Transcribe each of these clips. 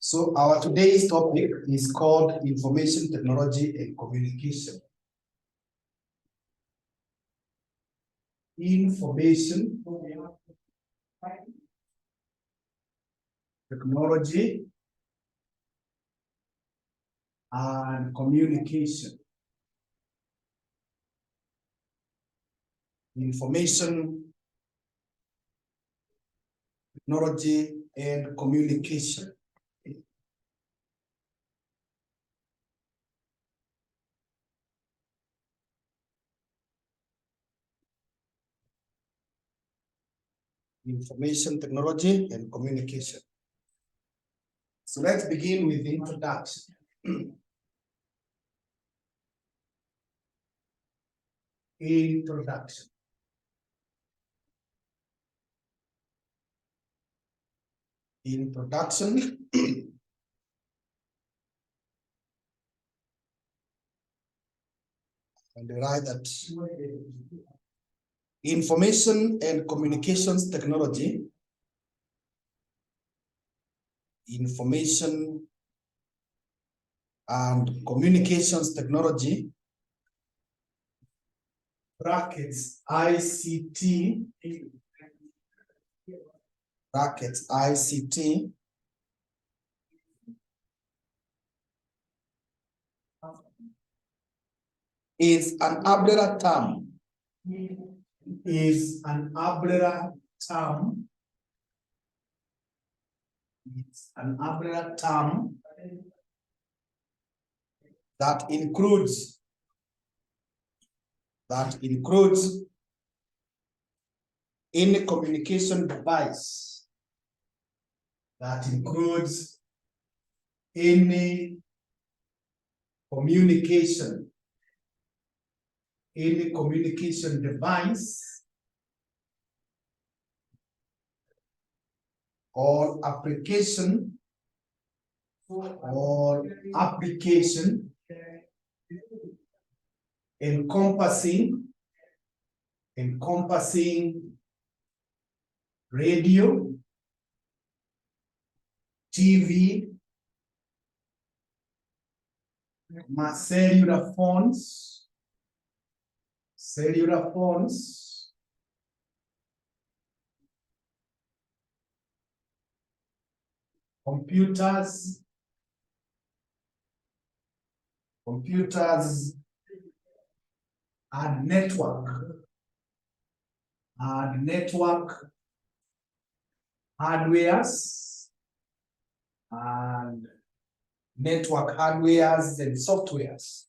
So our today's topic is called Information Technology and Communication. Information Technology and Communication. Information Technology and Communication. Information Technology and Communication. So let's begin with the introduction. Introduction. Introduction. And write that information and communications technology. Information and communications technology. Brackets ICT. Brackets ICT. Is an umbrella term. Is an umbrella term. It's an umbrella term that includes any communication device. That includes any communication device or application encompassing radio, TV, cellular phones, computers and network hardwares and network hardwares and softwares.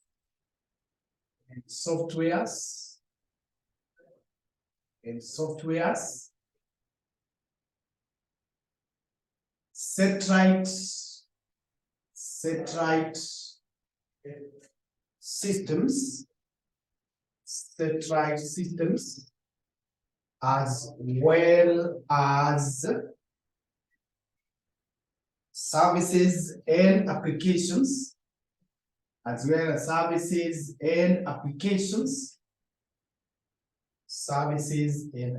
Satellite systems, as well as services and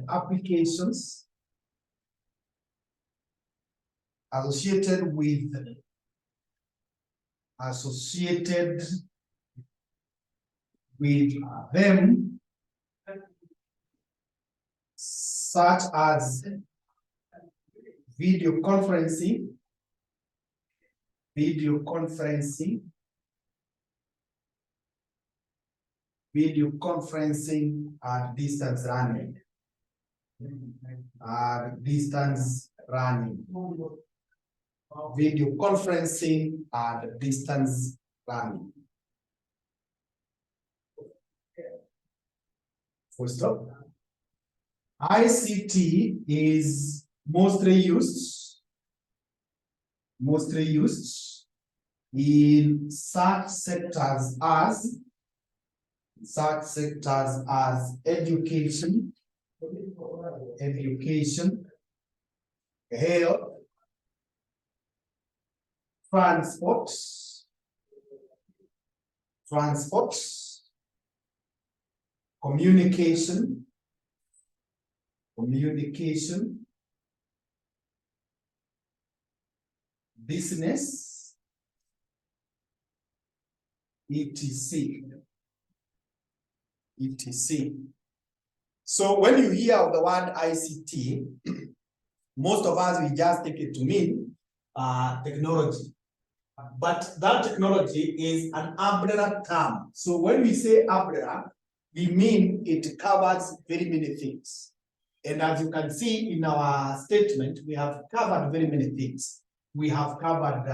applications, associated with them, such as video conferencing and distance running. Video conferencing and distance running. Full stop. ICT is mostly used in such sectors as education, health, transport, communication, business, etc. etc. So when you hear of the word ICT, most of us, we just take it to mean technology. But that technology is an umbrella term. So when we say umbrella, we mean it covers very many things. And as you can see in our statement, we have covered very many things. We have covered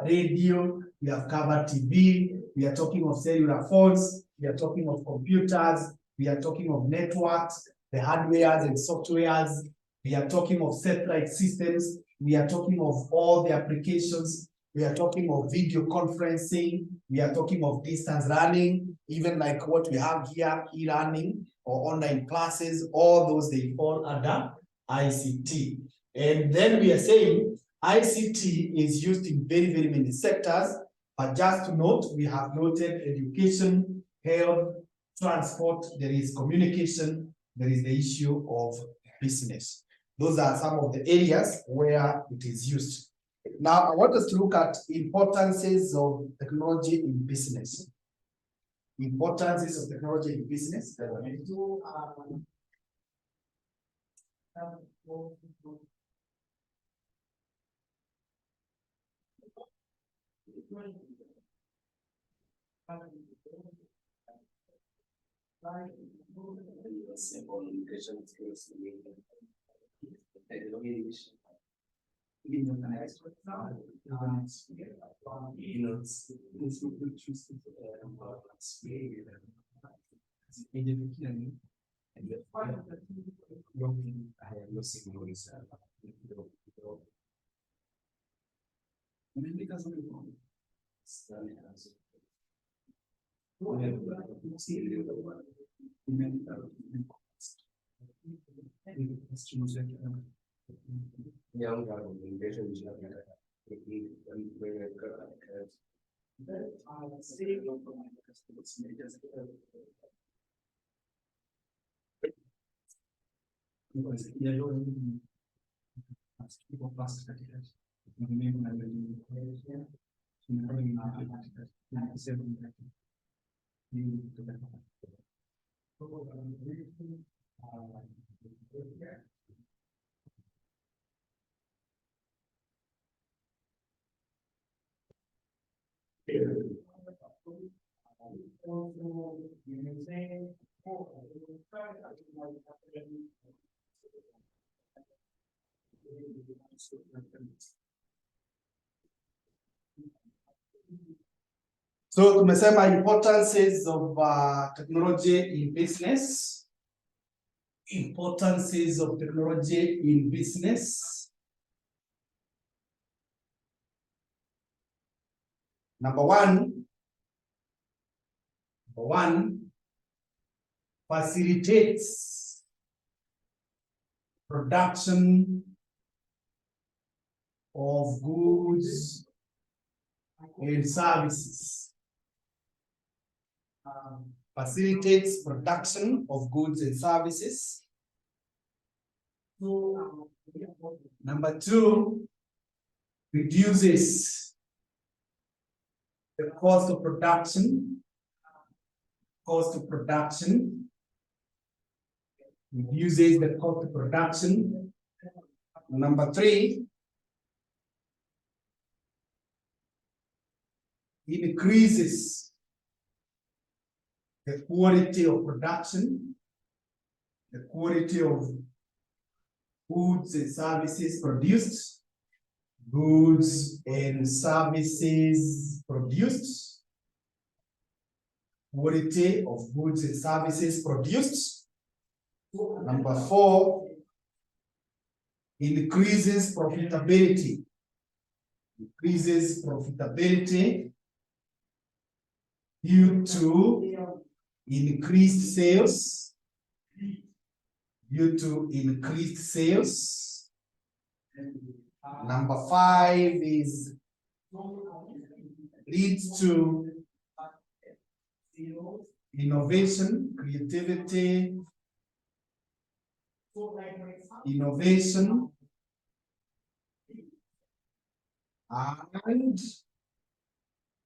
radio, we have covered TV, we are talking of cellular phones, we are talking of computers, we are talking of networks, the hardwares and softwares, we are talking of satellite systems, we are talking of all the applications, we are talking of video conferencing, we are talking of distance learning, even like what we have here, e-learning or online classes, all those, they fall under ICT. And then we are saying ICT is used in very, very many sectors, but just to note, we have noted education, health, transport, there is communication, there is the issue of business. Those are some of the areas where it is used. Now, I want us to look at importances of technology in business. Importances of technology in business. So tumesema importances of technology in business. Importances of technology in business. Number one, facilitates production of goods and services. Facilitates production of goods and services. Number two, reduces the cost of production. Reduces the cost of production. Number three, increases the quality of production, the quality of goods and services produced, quality of goods and services produced. Number four, increases profitability. Due to increased sales. Number five is leads to innovation, creativity, and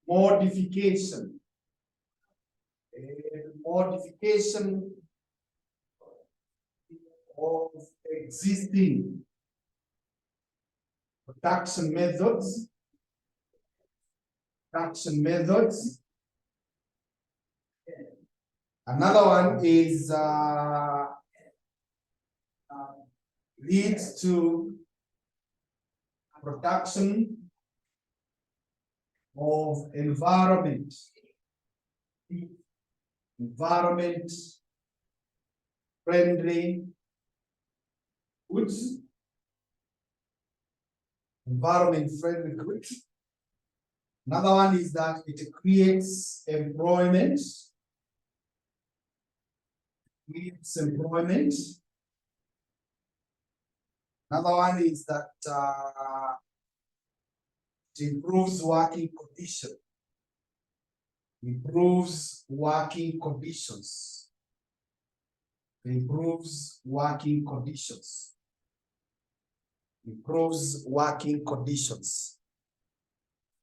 modification. Modification of existing production methods. Another one is leads to production of environment friendly goods. Environment friendly goods. Another one is that it creates employment. Another one is that it improves working conditions. Improves working conditions.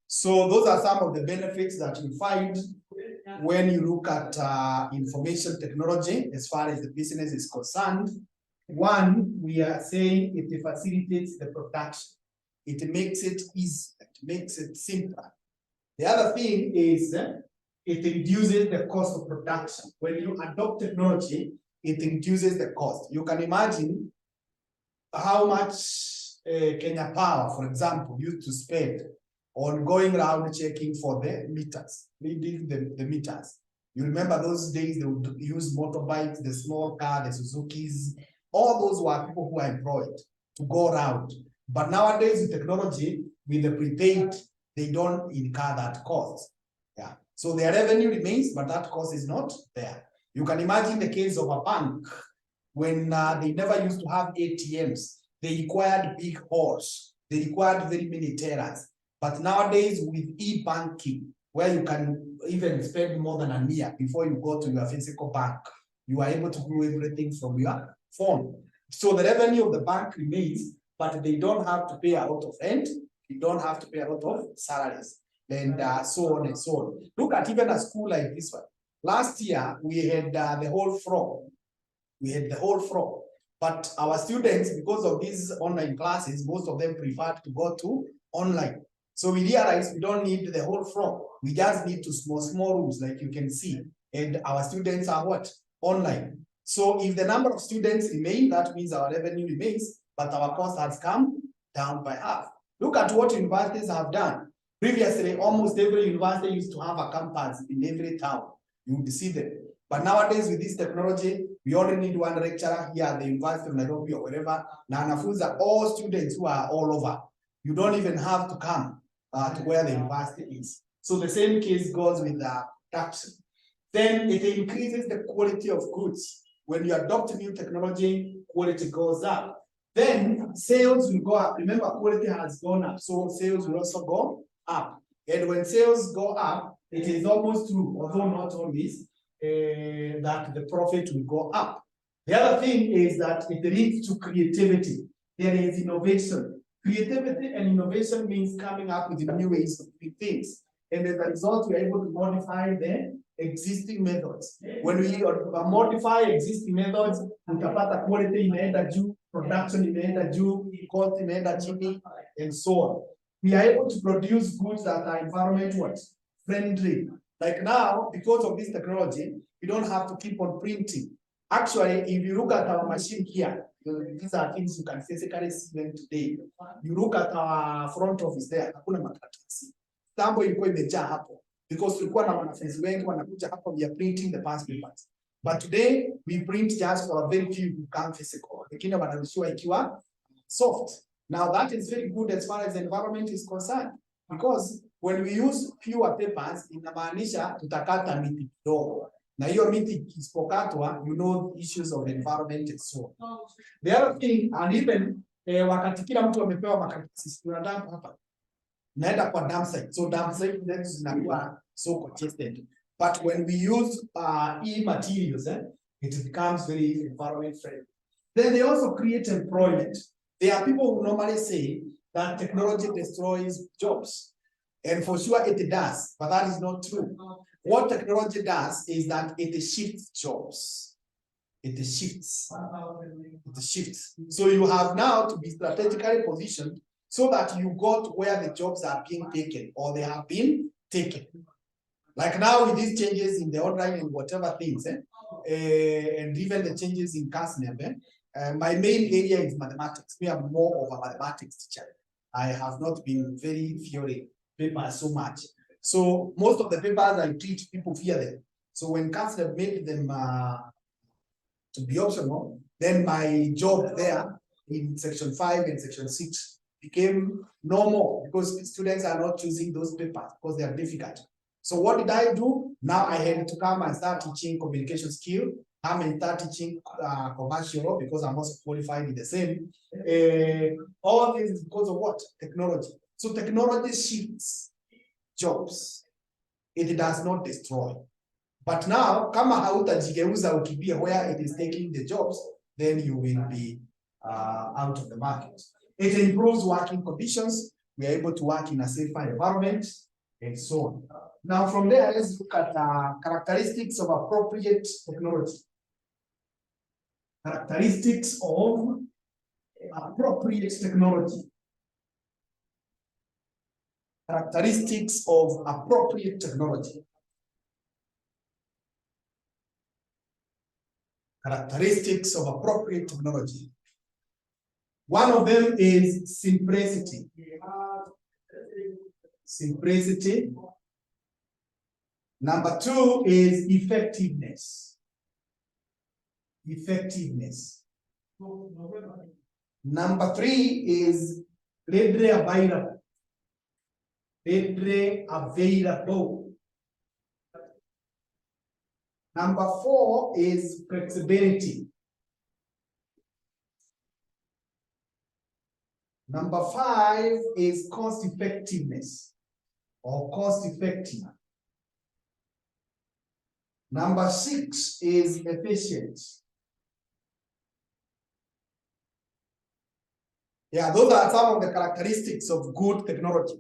So those are some of the benefits that you find when you look at information technology as far as the business is concerned. One, we are saying it facilitates the production. It makes it easy, it makes it simpler. The other thing is it reduces the cost of production. When you adopt technology, it reduces the cost. You can imagine how much Kenya Power, for example, used to spend on going around checking for the meters, reading the meters. You remember those days they would use motorbikes, the small car, the Suzukis, all those were people who are employed to go around. But nowadays with technology, with the prepaid, they don't incur that cost. Yeah. So their revenue remains, but that cost is not there. You can imagine the case of a bank when they never used to have ATMs. They required big halls. They required very many tellers. But nowadays with e-banking, where you can even spend more than a year before you go to your physical bank, you are able to do everything from your phone. So the revenue of the bank remains, but they don't have to pay a lot of rent. You don't have to pay a lot of salaries, and so on and so on. Look at even a school like this one. Last year, we had the whole floor. But our students, because of these online classes, most of them preferred to go to online. So we realized we don't need the whole floor. We just need to small rooms, like you can see. And our students are what? Online. So if the number of students remain, that means our revenue remains, but our cost has come down by half. Look at what universities have done. Previously, almost every university used to have a campus in every town. You would see them. But nowadays, with this technology, we only need one lecturer here at the University of Nairobi or wherever. Now, wanafunzi are all students who are all over. You don't even have to come to where the university is. So the same case goes with the production. Then it increases the quality of goods. When you adopt new technology, quality goes up. Then sales will go up. Remember, quality has gone up, so sales will also go up. And when sales go up, it is almost true, although not always, that the profit will go up. The other thing is that it leads to creativity. There is innovation. Creativity and innovation means coming up with new ways of doing things. And as a result, we are able to modify the existing methods. When we modify existing methods, utapata quality imeenda juu, production imeenda juu, cost imeenda chini, and so on. We are able to produce goods that are environment friendly. Like now, because of this technology, we don't have to keep on printing. Actually, if you look at our machine here, these are things you can physically see them today. You look at our front office there, hakuna makaratasi. Tambo ilikuwa imejaa hapo. Because tulikuwa na wanafunzi wengi wanakuja hapo, we are printing the past papers. But today, we print just for a very few who come physical. Lakini wanaruhusiwa ikiwa soft. Now that is very good as far as the environment is concerned. Because when we use fewer papers, inamaanisha tutakata miti kidogo. Na hiyo miti isipokatwa, you know issues of environment and so on. The other thing, and even wakati kila mtu amepewa makaratasi, tunadamp hapa. Naenda kwa dump site. So dump site zetu zinakuwa so congested. But when we use e-materials, it becomes very environment friendly. Then they also create employment. There are people who normally say that technology destroys jobs. And for sure it does, but that is not true. What technology does is that it shifts jobs. It shifts. It shifts. So you have now to be strategically positioned so that you got where the jobs are being taken or they have been taken. Like now with these changes in the online and whatever things, and even the changes in CASNEB, my main area is mathematics. We are more of a mathematics teacher. I have not been very theory papers so much. So most of the papers I teach, people fear them. So when CASNEB made them to be optional, then my job there in section 5 and section 6 became no more because students are not choosing those papers because they are difficult. So what did I do? Now I had to come and start teaching communication skill. I'm in start teaching commercial law because I'm also qualified in the same. All this is because of what? Technology. So technology shifts jobs. It does not destroy. But now, kama hautajigeuza ukibia where it is taking the jobs, then you will be out of the market. It improves working conditions. We are able to work in a safer environment and so on. Now, from there, let's look at characteristics of appropriate technology. Characteristics of appropriate technology. Characteristics of appropriate technology. Characteristics of appropriate technology. One of them is simplicity. Simplicity. Number 2 is effectiveness. Effectiveness. Number 3 is readily available. Readily available. Number 4 is flexibility. Number 5 is cost effectiveness or cost effective. Number 6 is efficient. Yeah, those are some of the characteristics of good technology.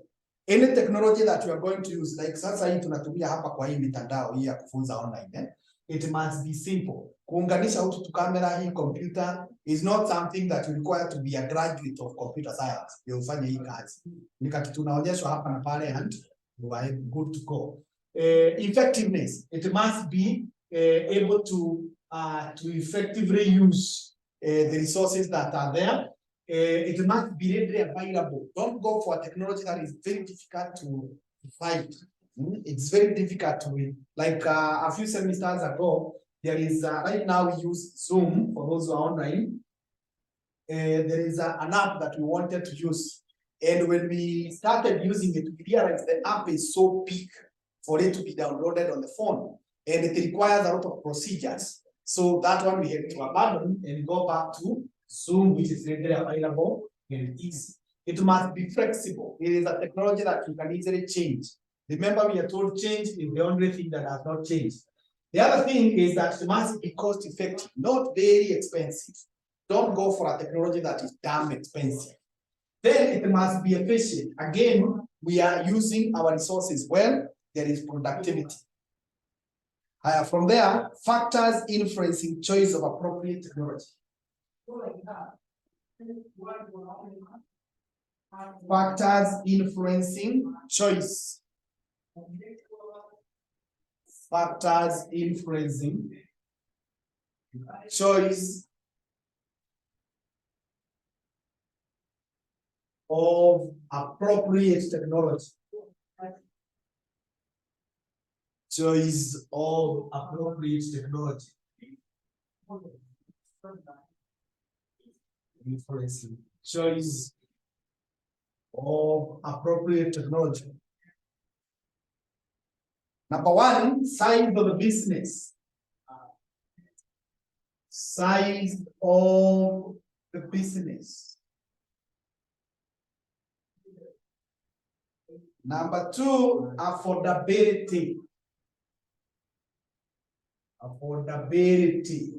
Any technology that you are going to use, like sasa hii tunatumia hapa kwa hii mitandao hii ya kufunza online, it must be simple. Kuunganisha utu tu kamera hii computer is not something that you require to be a graduate of computer science. You ufanye hii kazi. Ni kitu tunaonyeshwa hapa na pale and you are good to go. Effectiveness, it must be able to effectively use the resources that are there. It must be readily available. Don't go for a technology that is very difficult to find. It's very difficult to read. Like a few semesters ago, there is right now we use Zoom for those who are online. There is an app that we wanted to use, and when we started using it, we realized the app is so big for it to be downloaded on the phone, and it requires a lot of procedures. So that one we had to abandon and go back to Zoom, which is readily available and easy. It must be flexible. It is a technology that you can easily change. Remember, we are told change is the only thing that has not changed. The other thing is that it must be cost effective, not very expensive. Don't go for a technology that is damn expensive. Then it must be efficient. Again, we are using our resources well. There is productivity. From there, factors influencing choice of appropriate technology. Factors influencing choice. Factors influencing choice of appropriate technology. Choice of appropriate technology. Influencing choice of appropriate technology. Number 1, size of the business. Size of the business. Number 2, affordability. Affordability.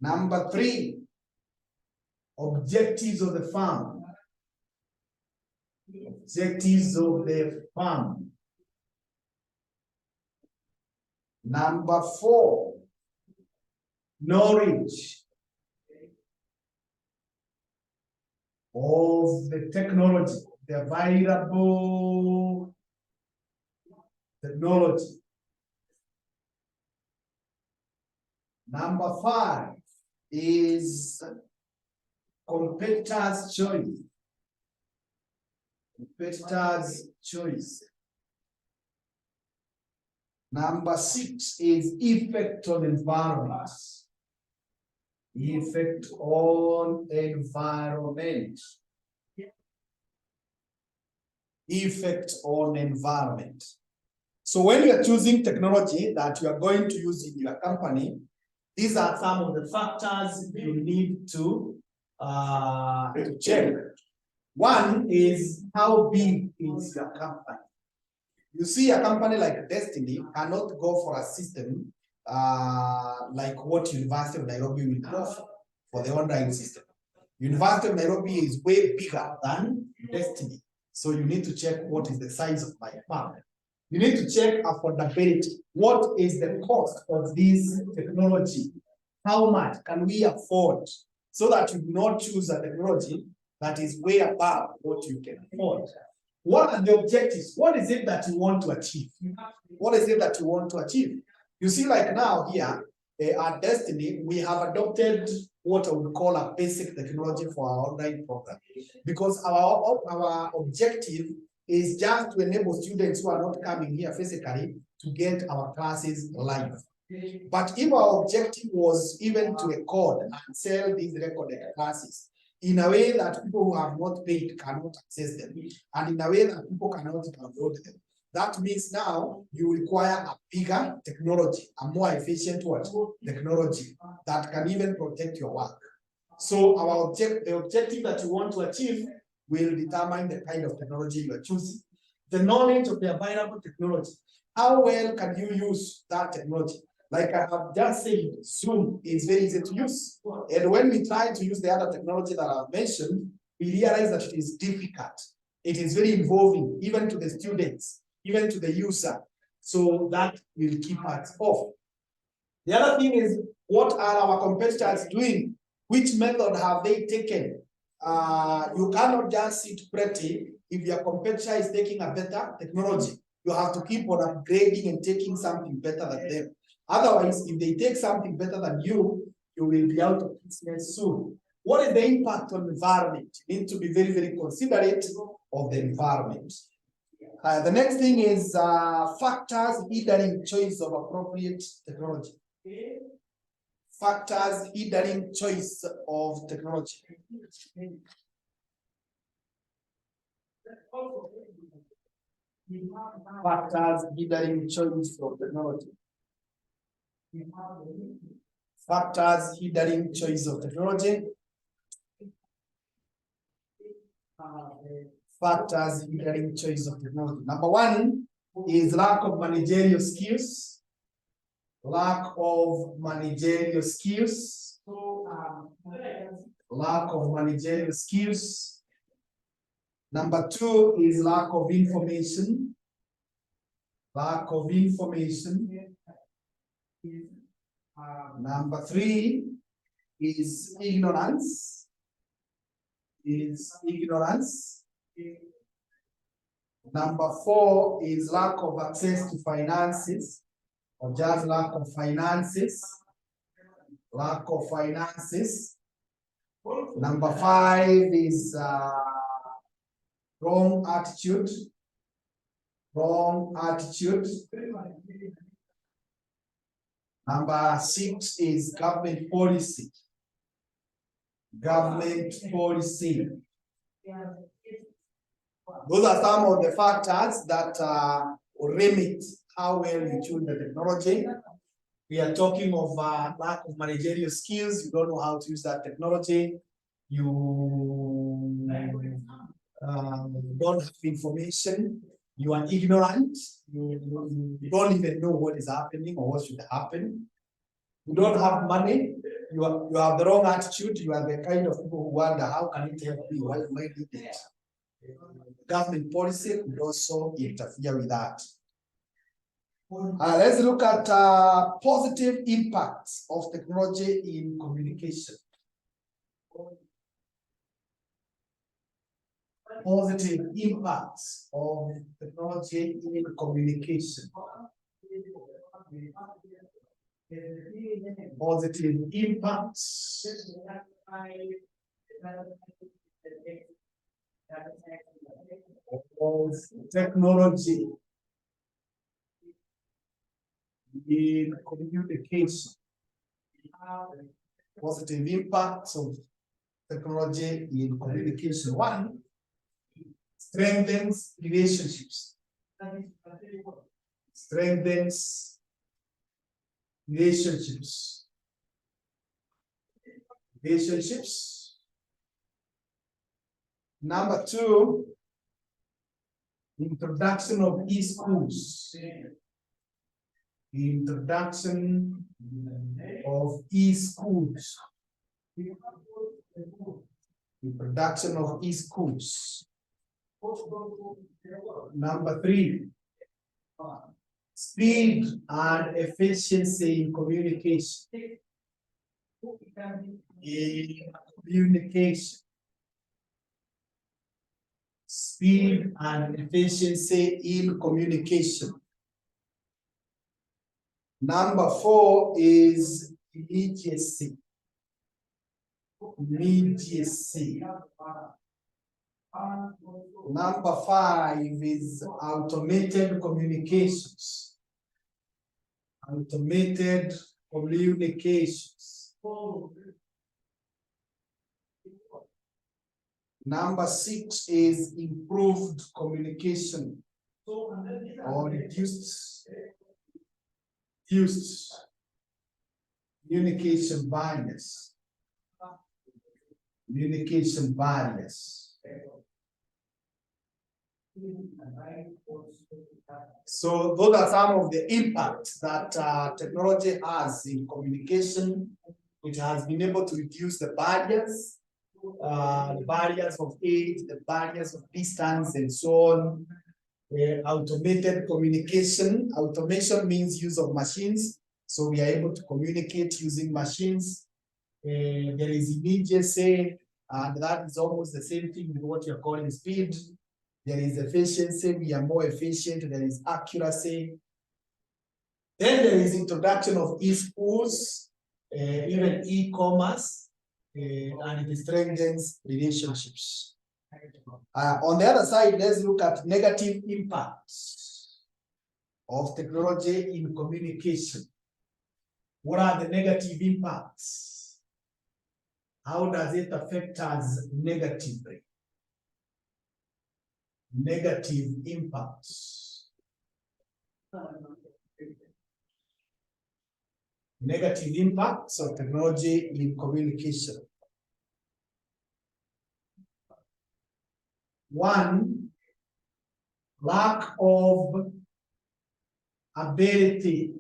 Number 3, Objectives of the farm. Objectives of the farm. Number 4, knowledge of the technology, the available technology. Number 5 is competitors' choice. Competitors' choice. Number 6 is effect on environment. Effect on environment. Effect on environment. So when you are choosing technology that you are going to use in your company, these are some of the factors you need to check. One is how big is your company. You see, a company like Destiny cannot go for a system like what University of Nairobi will go for the online system. University of Nairobi is way bigger than Destiny. So you need to check what is the size of my farm. You need to check affordability. What is the cost of this technology? How much can we afford? So that you do not choose a technology that is way above what you can afford. What are the objectives? What is it that you want to achieve? What is it that you want to achieve? You see, like now here at Destiny, we have adopted what I would call a basic technology for our online program, because our objective is just to enable students who are not coming here physically to get our classes live. But if our objective was even to record and sell these recorded classes in a way that people who have not paid cannot access them, and in a way that people cannot download them, that means now you require a bigger technology, a more efficient technology that can even protect your work. So the objective that you want to achieve will determine the kind of technology you are choosing. The knowledge of the available technology. How well can you use that technology? Like I have just said, Zoom is very easy to use. And when we try to use the other technology that I've mentioned, we realize that it is difficult. It is very involving, even to the students, even to the user. So that will keep us off. The other thing is, what are our competitors doing? Which method have they taken? You cannot just sit pretty if your competitor is taking a better technology. You have to keep on upgrading and taking something better than them. Otherwise, if they take something better than you, you will be out of business soon. What is the impact on the environment? You need to be very, very considerate of the environment. The next thing is factors hindering choice of appropriate technology. Factors hindering choice of technology. Factors hindering choice of technology. Factors hindering choice of technology. Factors hindering choice of technology. Number 1 is lack of managerial skills. Lack of managerial skills. Lack of managerial skills. Number 2 is lack of information. Lack of information. Number 3 is ignorance. Number 4 is lack of access to finances, or just lack of finances. Lack of finances. Number 5 is wrong attitude. Wrong attitude. Number 6 is government policy. Government policy. Those are some of the factors that limit how well you choose the technology. We are talking of lack of managerial skills. You don't know how to use that technology. You don't have information. You are ignorant. You don't even know what is happening or what should happen. You don't have money. you have the wrong attitude. You are the kind of people who wonder, how can it help me? Why need it? Government policy could also interfere with that. Let's look at positive impacts of technology in communication. Positive impacts of technology in communication. Positive impacts of technology in communication. Positive impacts of technology in communication. One, strengthens relationships. Strengthens relationships. Relationships. Number two, introduction of e-schools. Introduction of e-schools. Introduction of e-schools. Number three, speed and efficiency in communication. In communication. Speed and efficiency in communication. Number four is immediacy. Immediacy. Number five is automated communications. Automated communications. Number six is improved communication or reduced communication barriers. Communication barriers. So those are some of the impacts that technology has in communication. It has been able to reduce the barriers of age, the barriers of distance, and so on. Automated communication. Automation means use of machines. So we are able to communicate using machines. There is immediacy, and that is almost the same thing with what you're calling speed. There is efficiency, we are more efficient. There is accuracy. Then there is introduction of e-schools, even e-commerce, and it strengthens relationships. On the other side, let's look at negative impacts of technology in communication. What are the negative impacts? How does it affect us negatively? Negative impacts. Negative impacts of technology in communication. One, lack of ability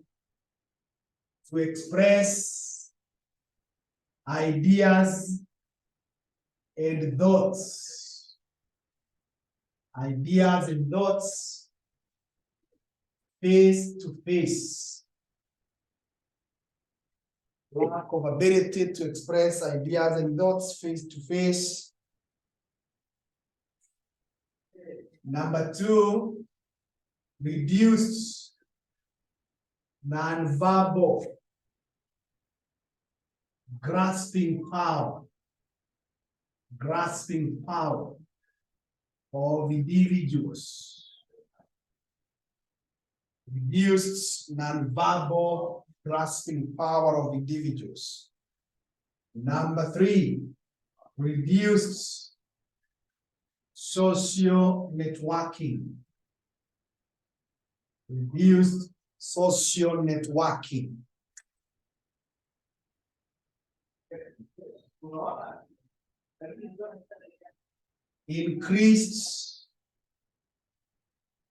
to express ideas and thoughts. Ideas and thoughts face to face. Lack of ability to express ideas and thoughts face to face. Number two, reduced non-verbal grasping power. Grasping power of individuals. Reduced non-verbal grasping power of individuals. Number three, reduced social networking. Reduced social networking. Increased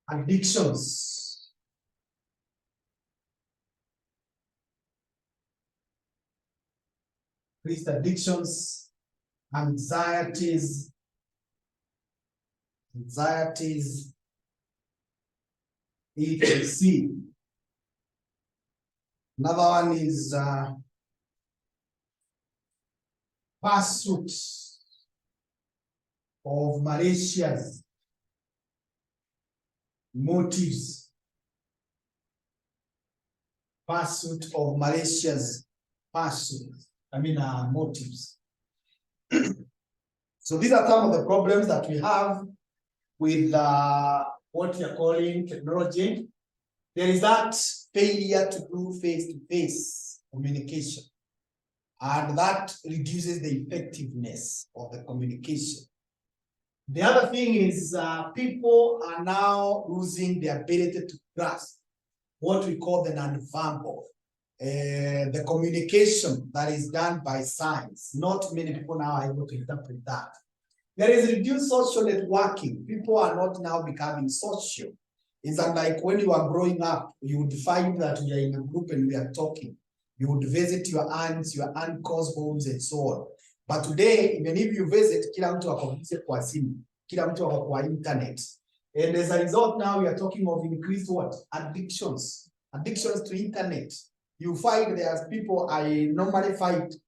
addictions. increased addictions, anxieties, etc. Another one is pursuit of malicious motives. Pursuit of malicious motives. So these are some of the problems that we have with what we are calling technology. There is that failure to do face-to-face communication, and that reduces the effectiveness of the communication. The other thing is people are now losing the ability to grasp what we call the non-verbal, the communication that is done by signs. Not many people now are able to interpret that. There is reduced social networking. People are not now becoming social. It's unlike when you are growing up, you would find that we are in a group and we are talking. You would visit your aunts, your uncles' homes, and so on. But today, even if you visit, kila mtu ako kwa simu, kila mtu ako kwa internet. And as a result, now we are talking of increased what? Addictions to internet. You find there's people I normally find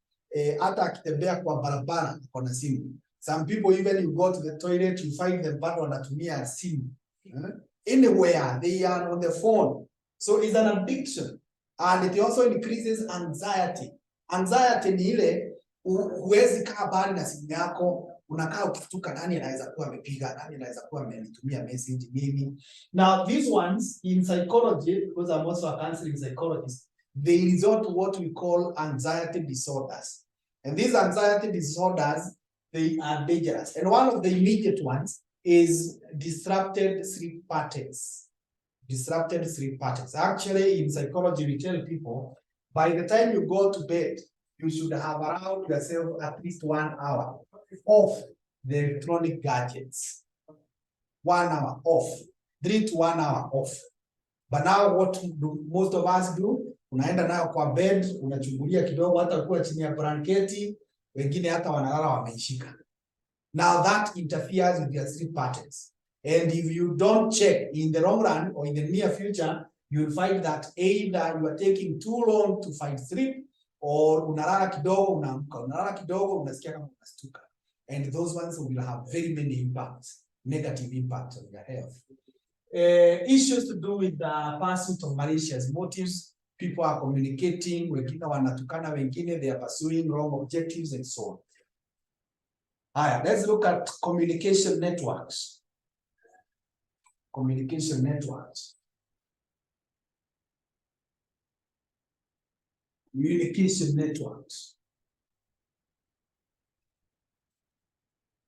hata akitembea kwa barabara kwa simu. Some people, even you go to the toilet, you find them bado wanatumia simu. Anywhere, they are on the phone. So it's an addiction. And it also increases anxiety. Anxiety ni ile huwezi kaa bali na simu yako, unakaa ukituka nani anaweza kuwa amepiga, nani anaweza kuwa amenitumia message nini. Now these ones in psychology, because I'm also a counseling psychologist, they resort to what we call anxiety disorders. And these anxiety disorders, they are dangerous. And one of the immediate ones is disrupted sleep patterns. Actually, in psychology, we tell people, by the time you go to bed, you should have around yourself at least 1 hour off the electronic gadgets. 1 hour off, 3 to 1 hour off. But now what do most of us do? Unaenda nayo kwa bed, unachungulia kidogo, hata ukiwa chini ya blanketi, wengine hata wanalala wameishika. Now that interferes with your sleep patterns. And if you don't check in the long run or in the near future, you'll find that either you are taking too long to find sleep, or unalala kidogo, unaamka, unalala kidogo, unasikia kama unastuka. And those ones will have very many impacts, negative impacts on your health. Issues to do with the pursuit of malicious motives. People are communicating, wengine wanatukana wengine, they are pursuing wrong objectives and so on. Alright, let's look at communication networks. Communication networks. Communication networks.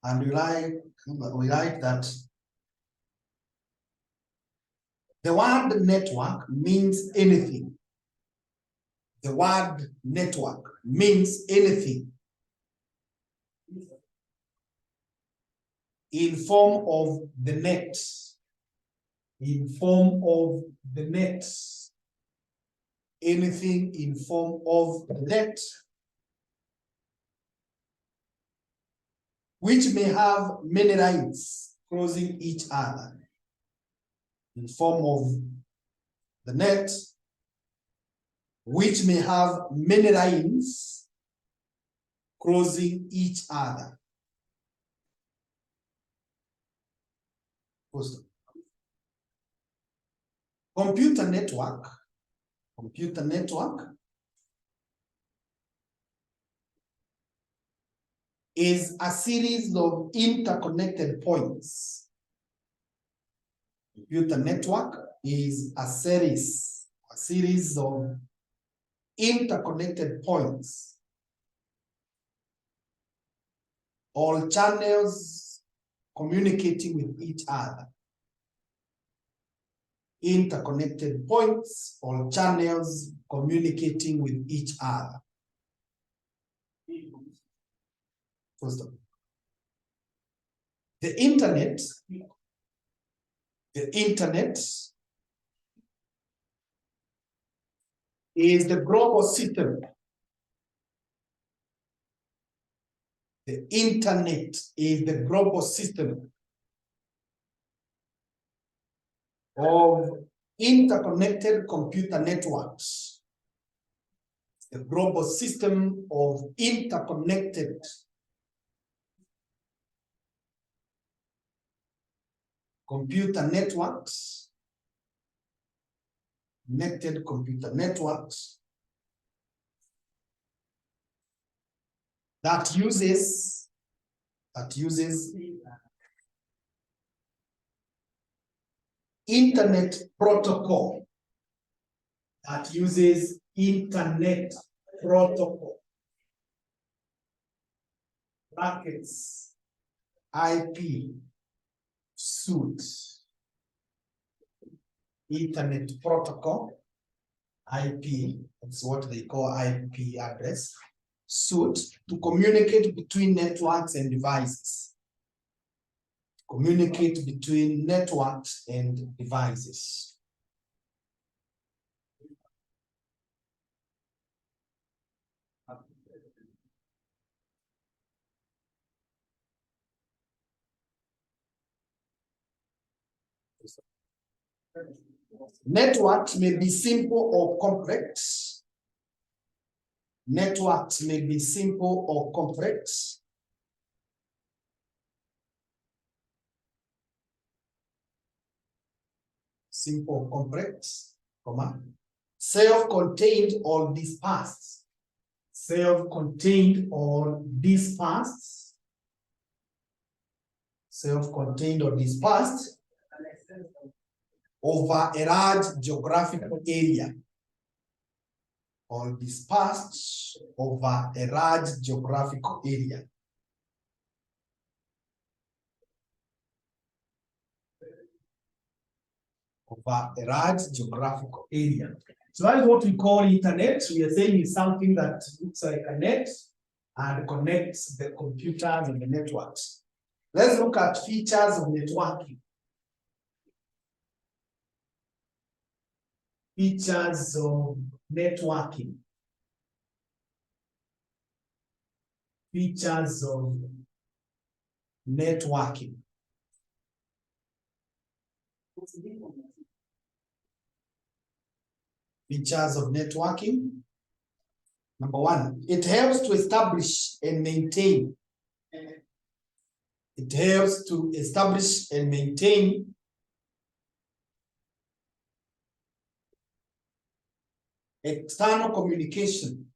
And we like that the word network means anything. The word network means anything in form of the net. In form of the net. Anything in form of the net, which may have many lines crossing each other. In form of the net, which may have many lines crossing each other. Computer network is a series of interconnected points. Computer network is a series of interconnected points. All channels communicating with each other. Interconnected points or channels communicating with each other. First of all, the internet is the global system The internet is the global system of interconnected computer networks. The global system of interconnected computer networks, connected computer networks that uses internet protocol, brackets, IP, suite, internet protocol, IP, that's what they call IP address, suite, to communicate between networks and devices. Communicate between networks and devices. Networks may be simple or complex. Networks may be simple or complex. Simple or complex, self-contained or dispersed. Self-contained or dispersed. Self-contained or dispersed over a large geographical area, or dispersed over a large geographical area. Over a large geographical area. So that is what we call internet. We are saying is something that looks like a net and connects the computers and the networks. Let's look at features of networking. Features of networking. Features of networking. Features of networking. Number one, it helps to establish and maintain. It helps to establish and maintain external communication.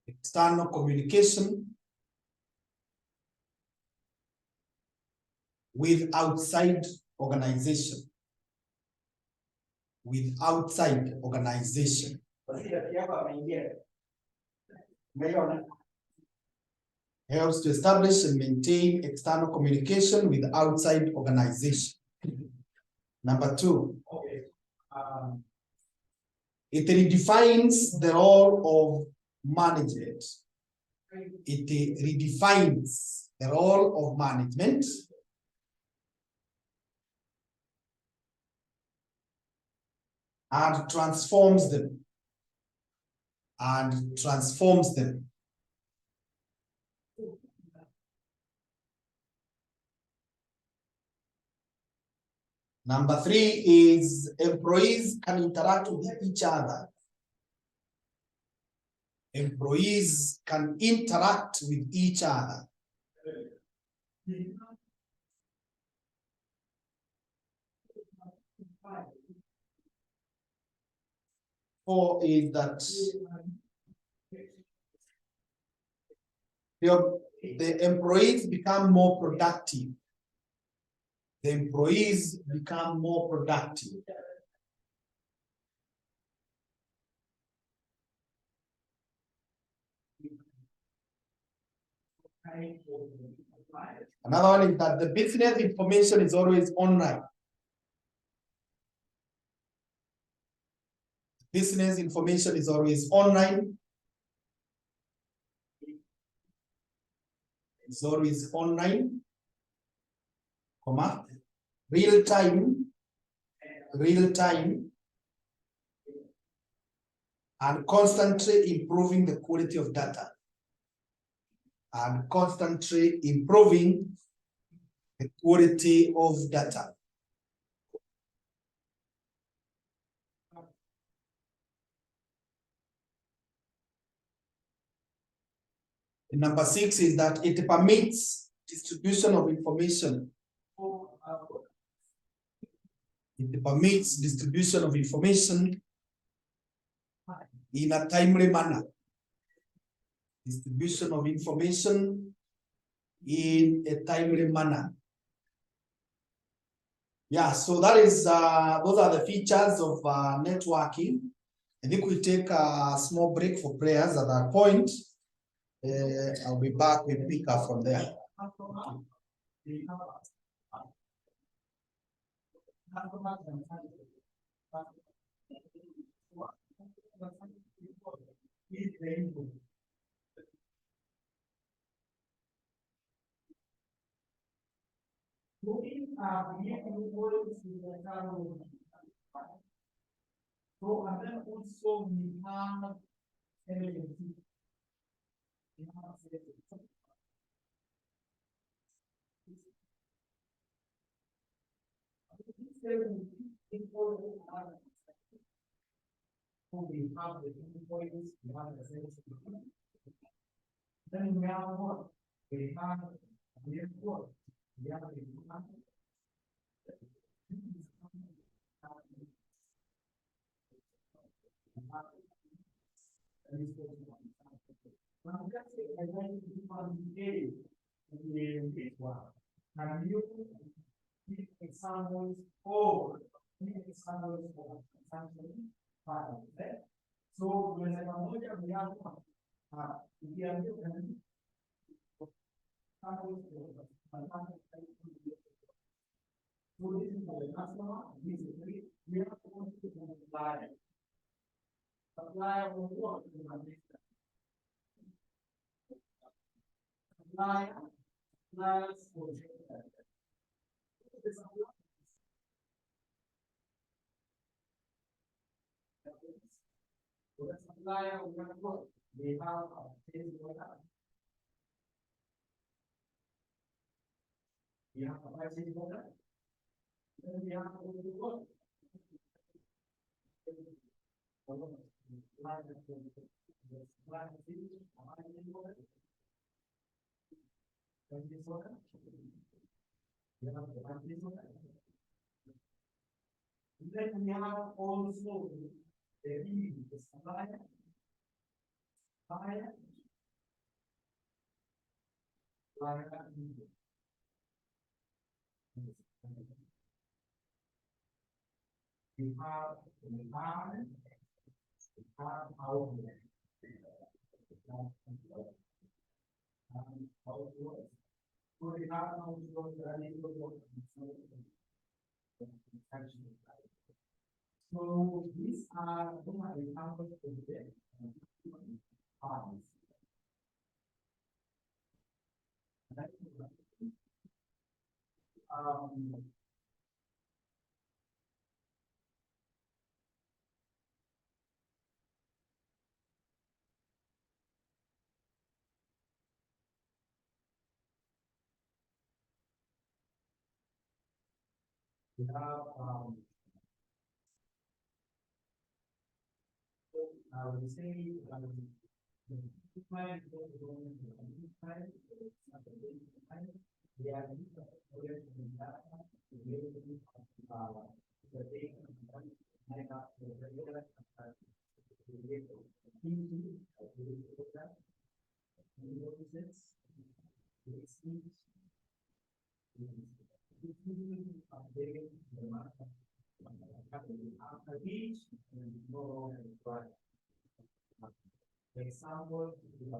External communication with outside organization. With outside organization. Helps to establish and maintain external communication with outside organization. Number two, it redefines the role of management. It redefines the role of management. And transforms them. And transforms them. Number three is employees can interact with each other. Employees can interact with each other. Four is that the employees become more productive. The employees become more productive. Another one is that the business information is always online. Business information is always online. It's always online, real time, and constantly improving the quality of data. and constantly improving the quality of data. Number 6 is that it permits distribution of information. It permits distribution of information in a timely manner. Distribution of information in a timely manner. Yeah, so that is those are the features of networking. I think we take a small break for prayers at that point. I'll be back with pick up from there. So, and then also we have we have the invoices, we have the sales. Then we have what? We have the report. We have the and you give examples for examples for something. So when I moja we have supply of what? Supply we have we have a purchase order. Then we have what? Then we have also the supplier. We have the environment, we have our so we have so these are some examples of the we have I would say after each example, we have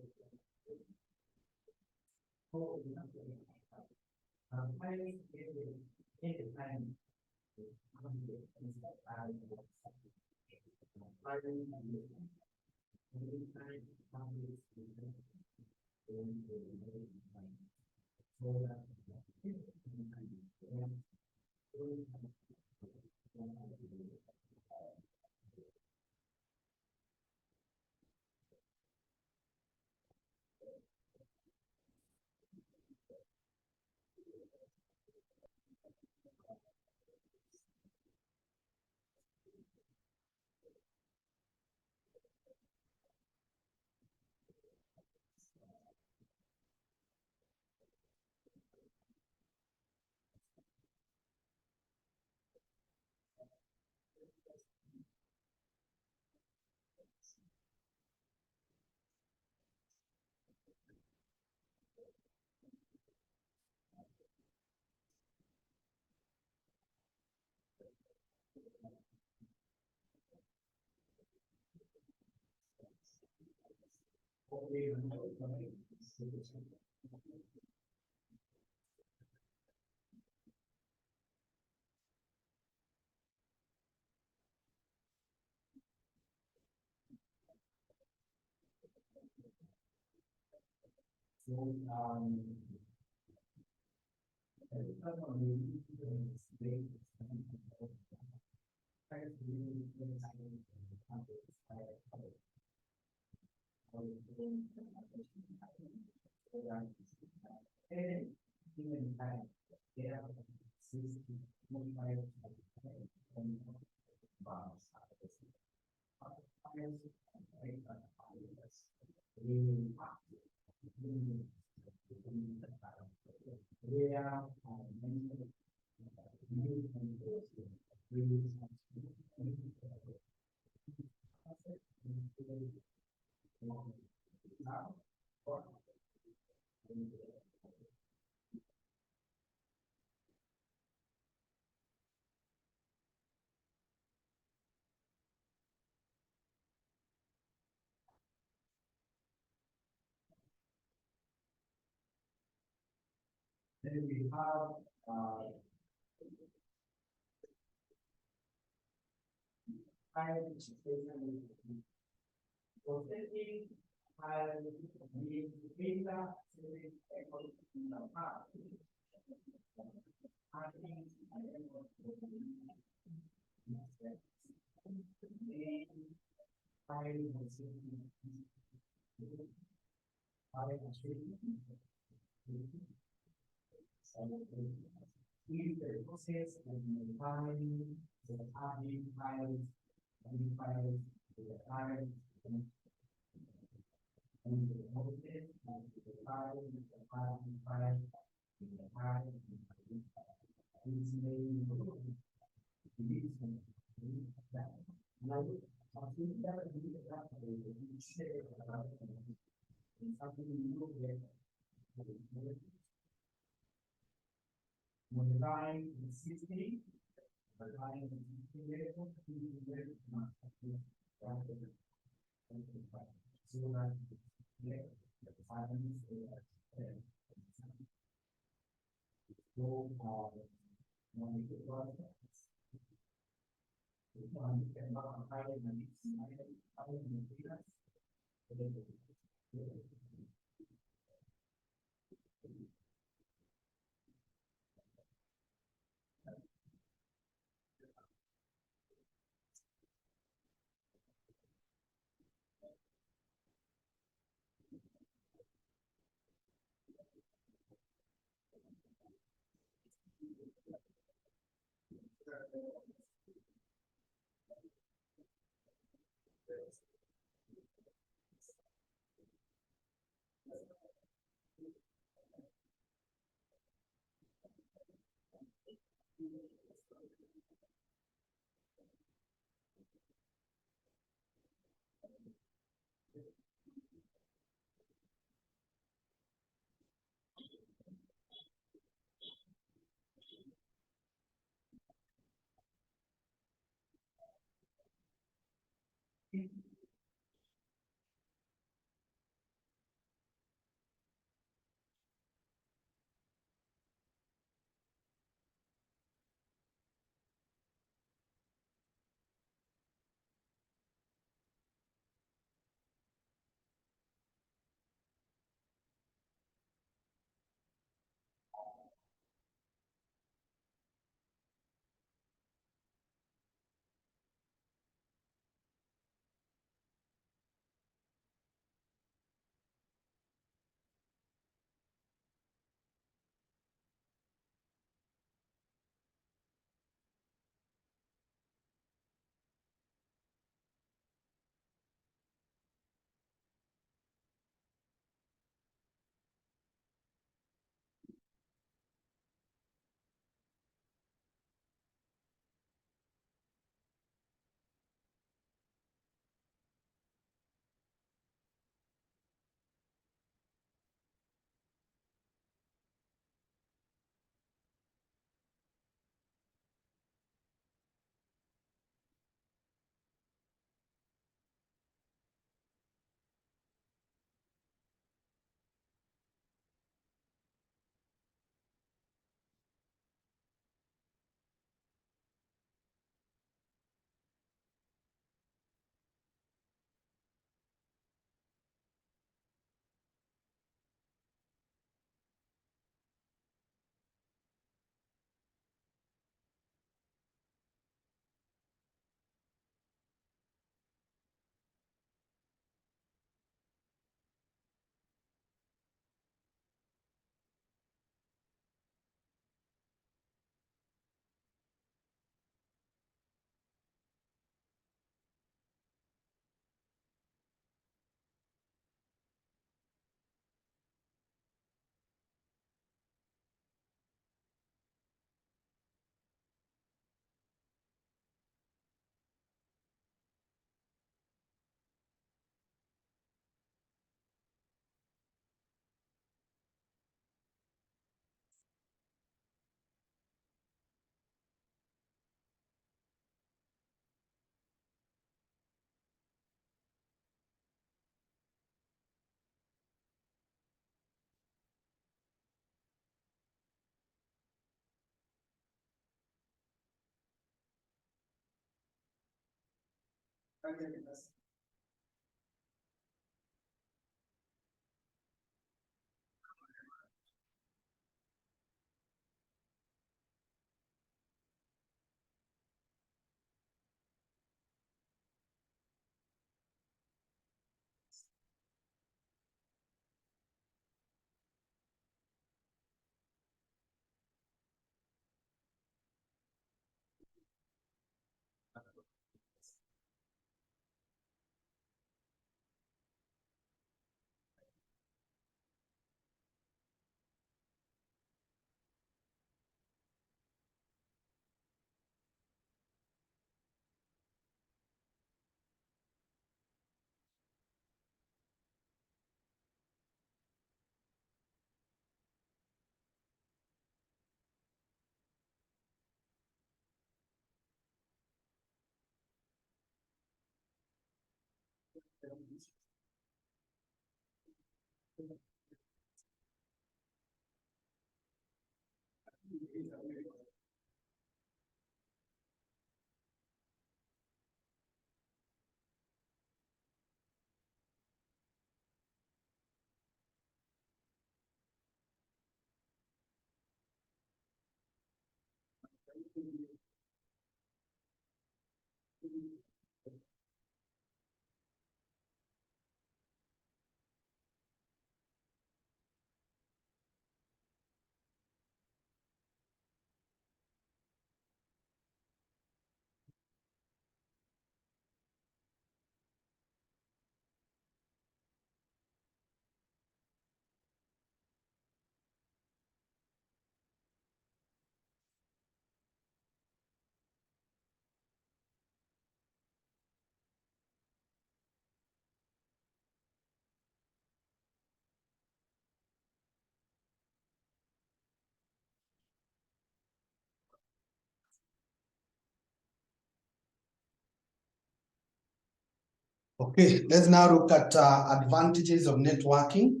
Okay, let's now look at advantages of networking.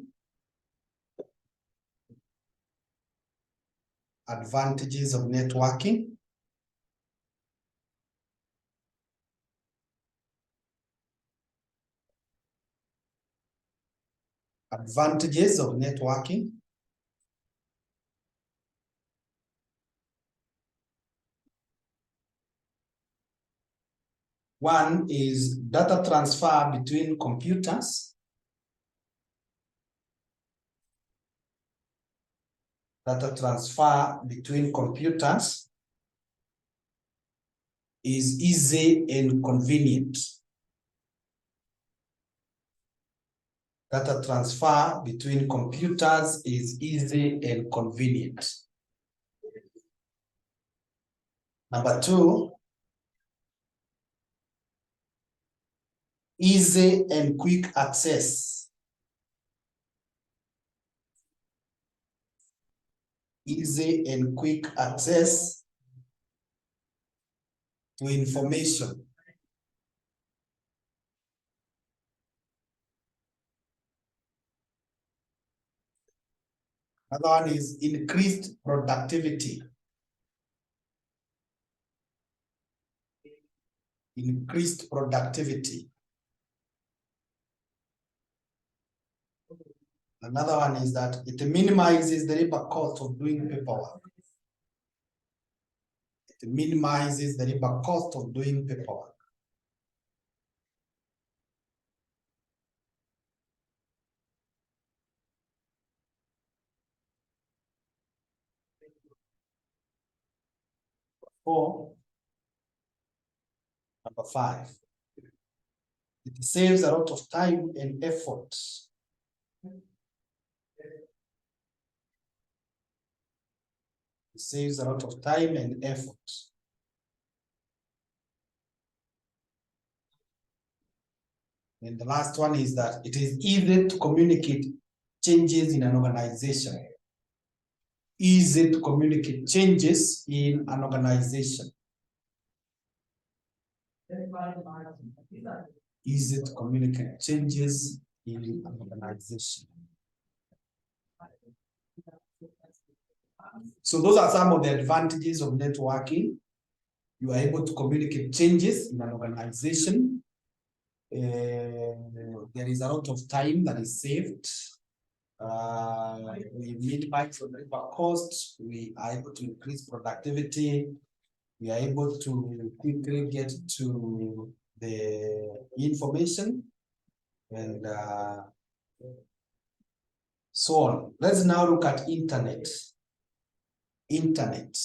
Advantages of networking. Advantages of networking. One is data transfer between computers. Data transfer between computers is easy and convenient. Data transfer between computers is easy and convenient. Number two, easy and quick access. Easy and quick access to information. Another one is increased productivity. Increased productivity. Another one is that it minimizes the labor cost of doing paperwork. It minimizes the labor cost of doing paperwork. Number five, it saves a lot of time and effort. It saves a lot of time and effort. And the last one is that it is easy to communicate changes in an organization. Easy to communicate changes in an organization. Easy to communicate changes in an organization. So those are some of the advantages of networking. You are able to communicate changes in an organization. There is a lot of time that is saved. We minimize the labor costs. We are able to increase productivity. We are able to quickly get to the information and so on. Let's now look at internet. Internet.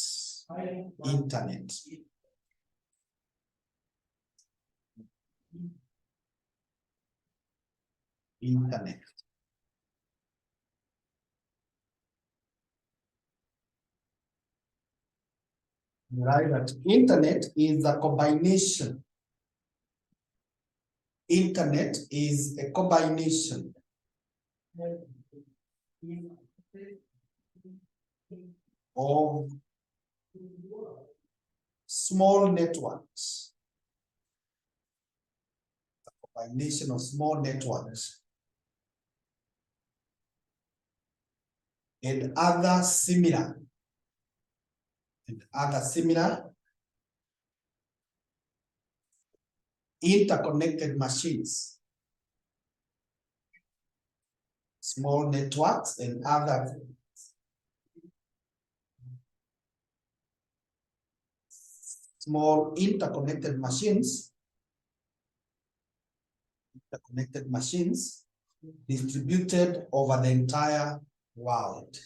Right, that internet is a combination. Internet is a combination of small networks. A combination of small networks and other similar interconnected machines. Small networks and other small interconnected machines distributed over the entire world.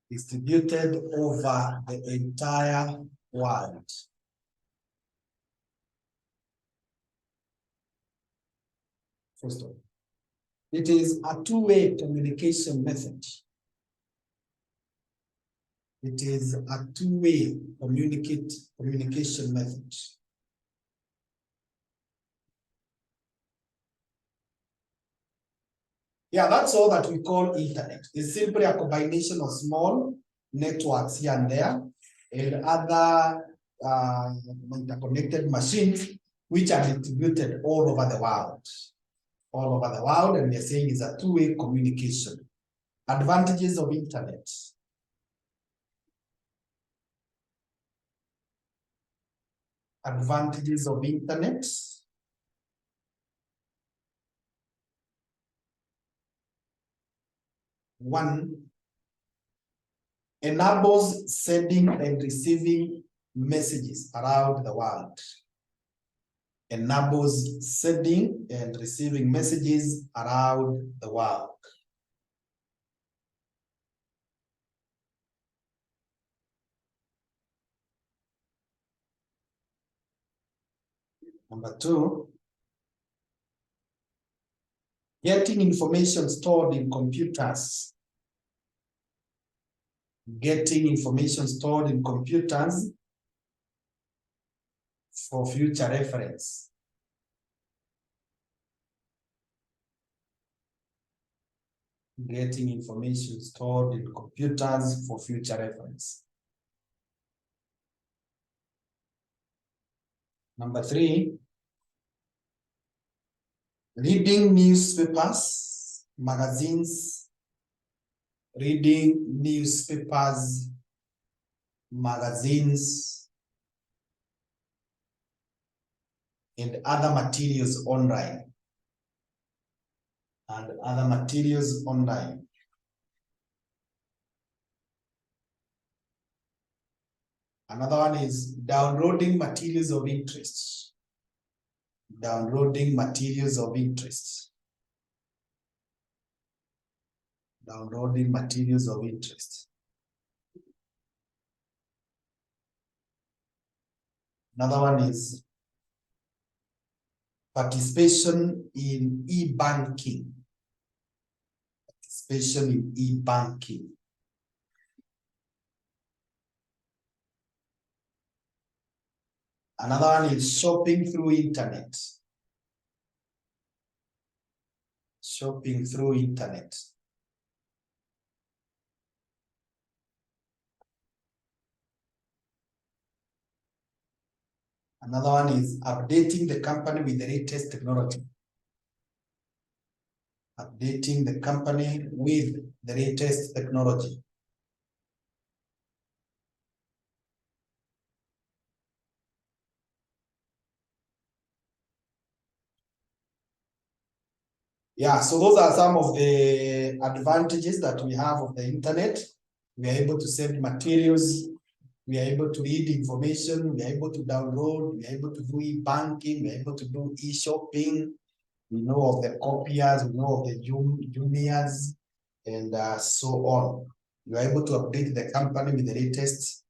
Distributed over the entire world. First of all, it is a two-way communication method. It is a two-way communication method. Yeah, that's all that we call internet. It's simply a combination of small networks here and there and other interconnected machines which are distributed all over the world. All over the world, and we are saying is a two-way communication. Advantages of internet. Advantages of internet. One, enables sending and receiving messages around the world. Enables sending and receiving messages around the world. Number two, getting information stored in computers. Getting information stored in computers for future reference. Getting information stored in computers for future reference. Number three, reading newspapers, magazines, reading newspapers, magazines, and other materials online. And other materials online. Another one is downloading materials of interest. Downloading materials of interest. Downloading materials of interest. Another one is participation in e-banking. Participation in e-banking. Another one is shopping through internet. Shopping through internet. Another one is updating the company with the latest technology. Updating the company with the latest technology. Yeah, so those are some of the advantages that we have of the internet. We are able to send materials. We are able to read information. We are able to download. We are able to do e-banking. We are able to do e-shopping. We know of the copiers. We know of the juniors, and so on. You are able to update the company with the latest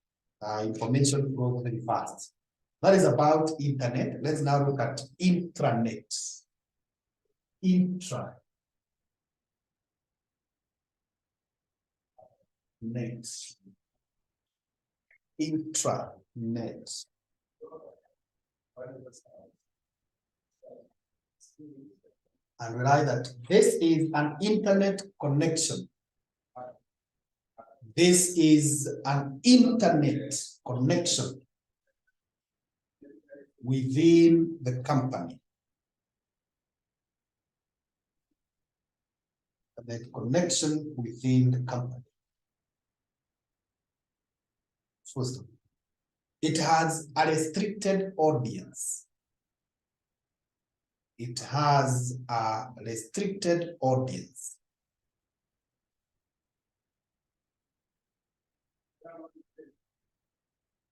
information flow very fast. That is about internet. Let's now look at intranet. Intranet. Intranet. And we write that this is an internet connection. This is an internet connection within the company. That connection within the company. First, it has a restricted audience. It has a restricted audience.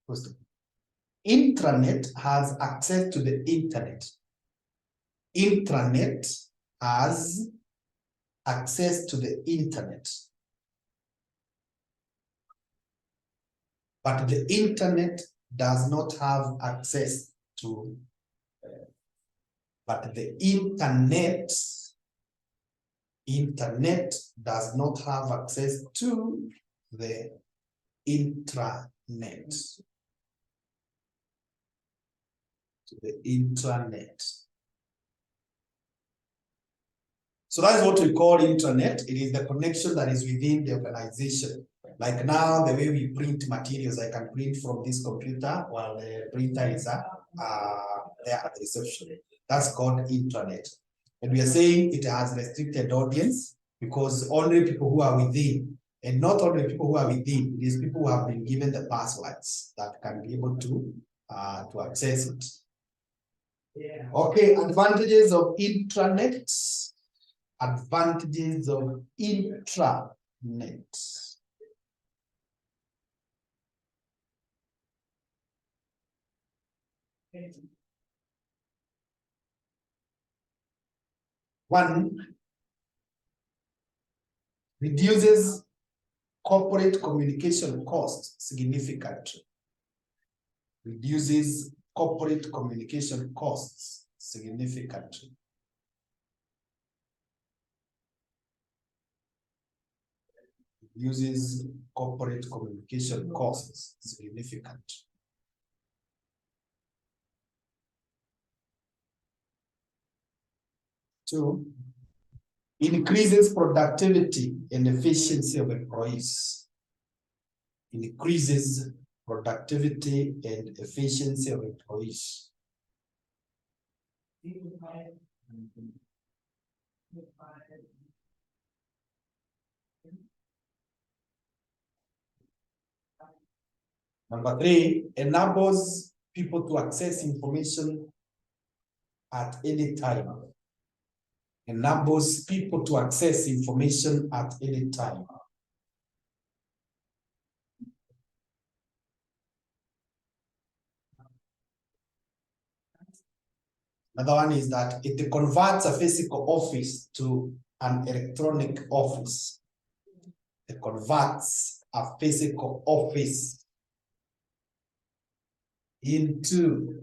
First, intranet has access to the internet. Intranet has access to the internet. But the internet does not have access to, but the internet does not have access to the intranet. To the intranet. So that is what we call intranet. It is the connection that is within the organization. Like now, the way we print materials, I can print from this computer while the printer is there at the reception. That's called intranet. And we are saying it has restricted audience because only people who are within, and not only people who are within, it is people who have been given the passwords that can be able to access it. Yeah. Okay, advantages of intranet. Advantages of intranet. One, reduces corporate communication costs significantly. Reduces corporate communication costs significantly. Reduces corporate communication costs significantly. Two, increases productivity and efficiency of employees. Increases productivity and efficiency of employees. Number three, enables people to access information at any time. Enables people to access information at any time. Another one is that it converts a physical office to an electronic office. It converts a physical office into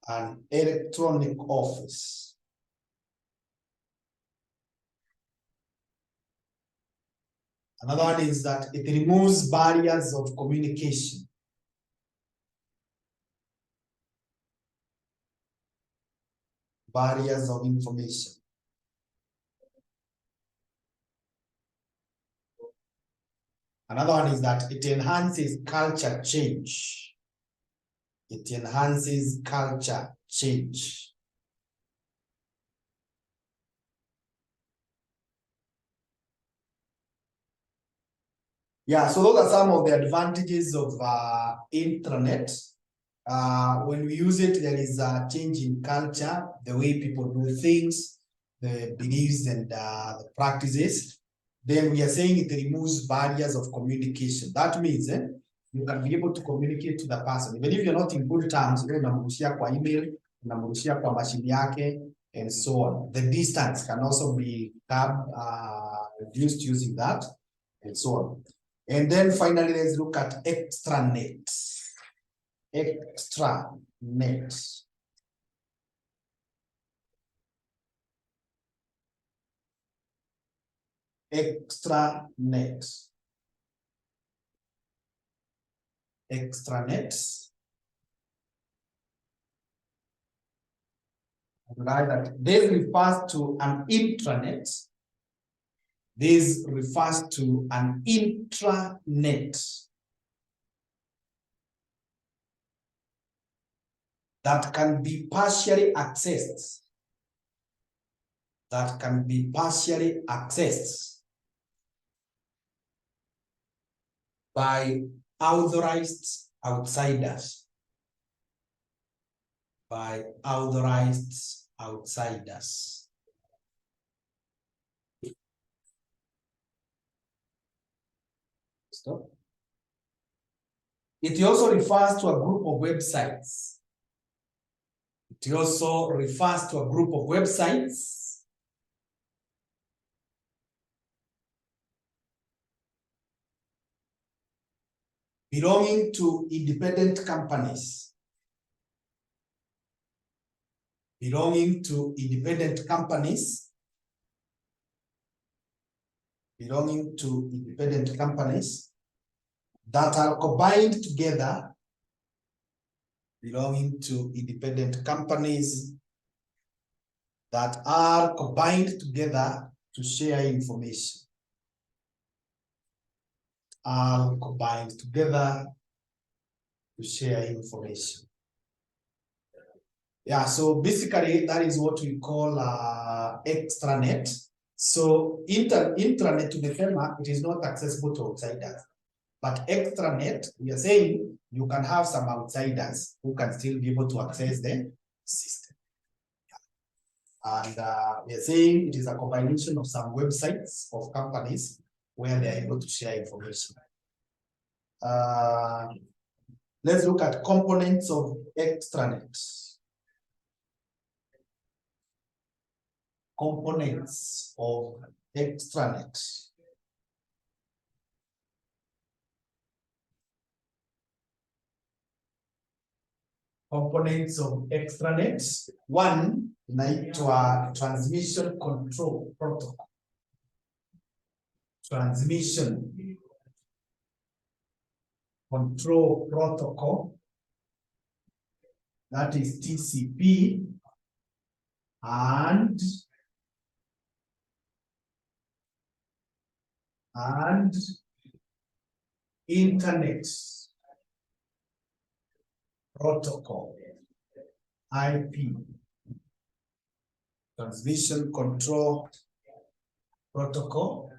an electronic office. Another one is that it removes barriers of communication. Barriers of information. Another one is that it enhances culture change. It enhances culture change. Yeah, so those are some of the advantages of intranet. When we use it, there is a change in culture, the way people do things, the beliefs and the practices. Then we are saying it removes barriers of communication. That means you can be able to communicate to the person. Even if you're not in good terms, unamrushia kwa email, unamrushia kwa machine yake, and so on. The distance can also be reduced using that, and so on. And then finally, let's look at extranet. Extranet. Extranet. Extranet. Right, that this refers to an intranet. This refers to an intranet that can be partially accessed. That can be partially accessed by authorized outsiders. By authorized outsiders. Stop. It also refers to a group of websites. It also refers to a group of websites belonging to independent companies. Belonging to independent companies. Belonging to independent companies that are combined together. Belonging to independent companies that are combined together to share information. Are combined together to share information. Yeah, so basically that is what we call extranet. So intranet to the firma, it is not accessible to outsiders. But extranet, we are saying you can have some outsiders who can still be able to access the system. And we are saying it is a combination of some websites of companies where they are able to share information. Let's look at components of extranet. Components of extranet. Components of extranet. One, inaitwa transmission control protocol. Transmission control protocol. That is TCP. And internet protocol, IP, transmission control protocol,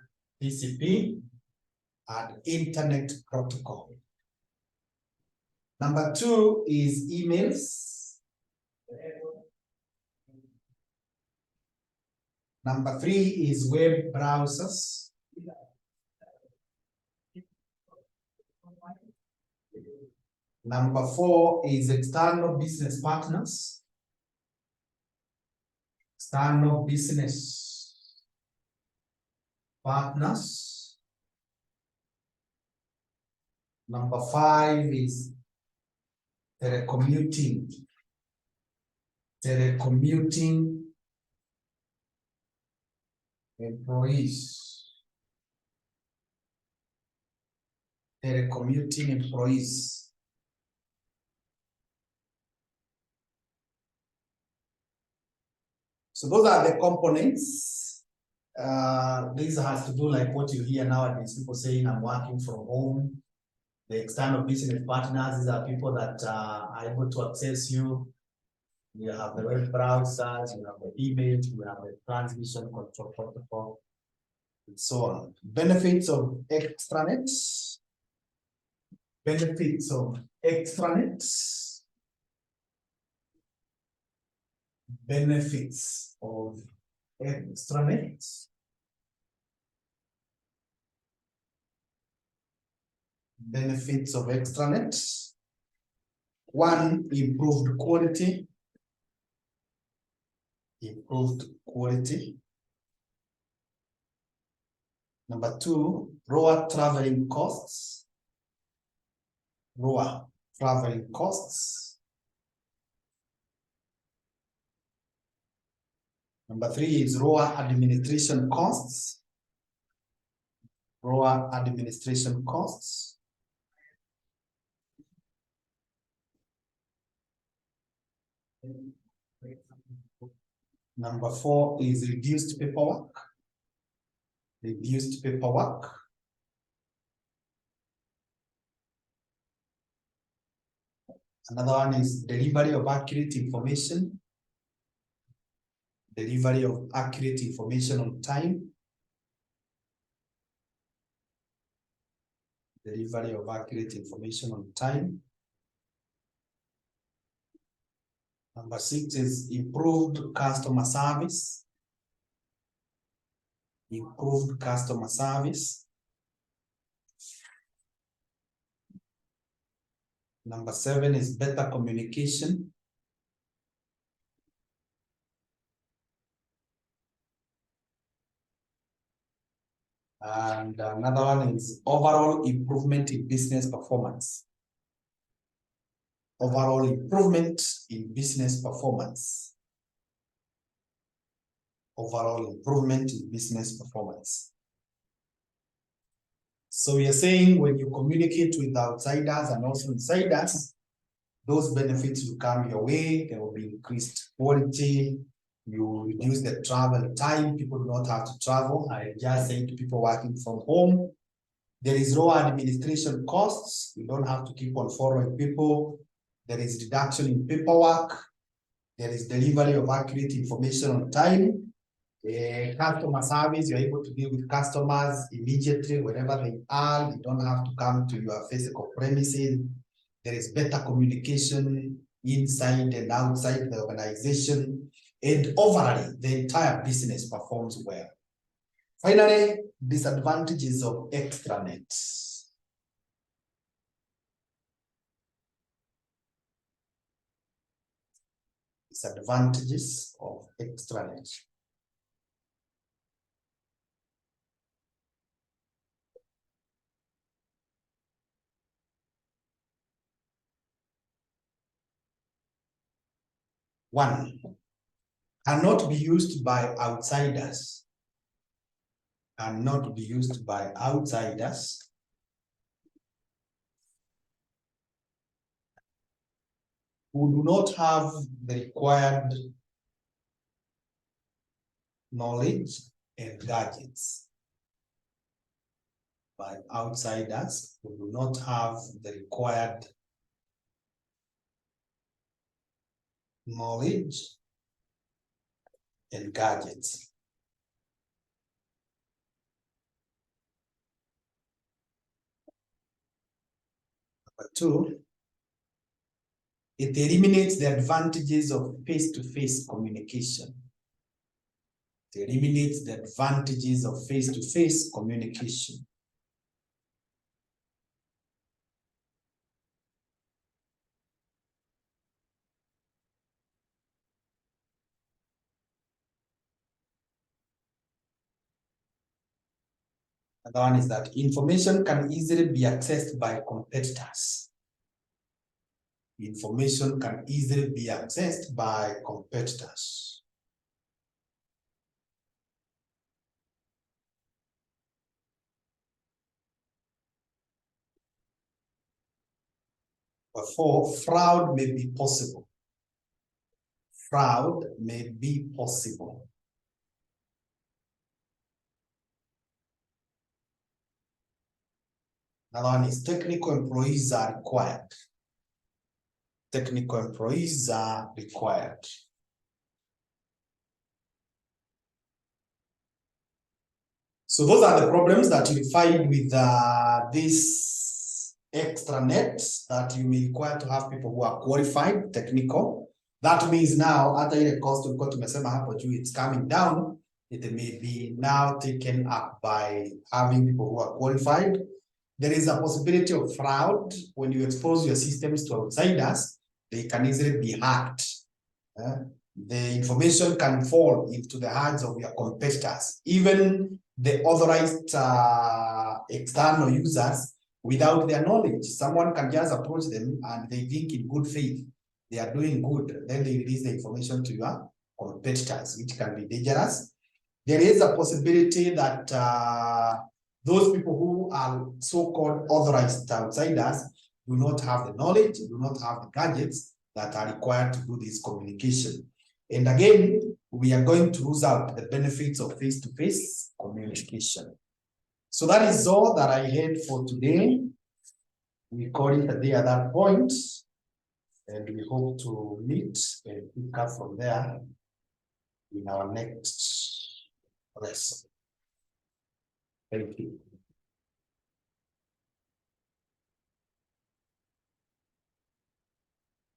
TCP, and internet protocol. Number two is emails. Number three is web browsers. Number four is external business partners. External business partners. Number five is telecommuting. Telecommuting employees. Telecommuting employees. So those are the components. This has to do like what you hear nowadays, people saying I'm working from home. The external business partners, these are people that are able to access you. You have the web browsers, you have the emails, you have the transmission control protocol, and so on. Benefits of extranet. Benefits of extranet. Benefits of extranet. Benefits of extranet. One, improved quality. Improved quality. Number two, lower traveling costs. Lower traveling costs. Number three is lower administration costs. Lower administration costs. Number four is reduced paperwork. Reduced paperwork. Another one is delivery of accurate information. Delivery of accurate information on time. Delivery of accurate information on time. Number six is improved customer service. Improved customer service. Number seven is better communication. And another one is overall improvement in business performance. Overall improvement in business performance. Overall improvement in business performance. So we are saying when you communicate with outsiders and also insiders, those benefits will come your way. There will be increased quality. You reduce the travel time. People do not have to travel. I just said to people working from home, There is lower administration costs. You don't have to keep on following people. There is reduction in paperwork. There is delivery of accurate information on time. Customer service, you're able to deal with customers immediately wherever they are. You don't have to come to your physical premises. There is better communication inside and outside the organization. And overall, the entire business performs well. Finally, disadvantages of extranet. Disadvantages of extranet. One, cannot be used by outsiders. Cannot be used by outsiders. Who do not have the required knowledge and gadgets. By outsiders who do not have the required knowledge and gadgets. Number two, it eliminates the advantages of face-to-face communication. It eliminates the advantages of face-to-face communication. Another one is that information can easily be accessed by competitors. Information can easily be accessed by competitors. Therefore, fraud may be possible. Fraud may be possible. Another one is technical employees are required. Technical employees are required. So those are the problems that you find with this extranet, that you may require to have people who are qualified, technical. That means now, after the cost of tumesema hapo juu, it's coming down. It may be now taken up by having people who are qualified. There is a possibility of fraud when you expose your systems to outsiders. They can easily be hacked. The information can fall into the hands of your competitors, even the authorized external users, without their knowledge. Someone can just approach them and they think in good faith they are doing good. Then they release the information to your competitors, which can be dangerous. There is a possibility that those people who are so-called authorized outsiders do not have the knowledge, do not have the gadgets that are required to do this communication. And again, we are going to lose out the benefits of face-to-face communication. So that is all that I had for today. We call it a day at that point, and we hope to meet and pick up from there in our next lesson. Thank you.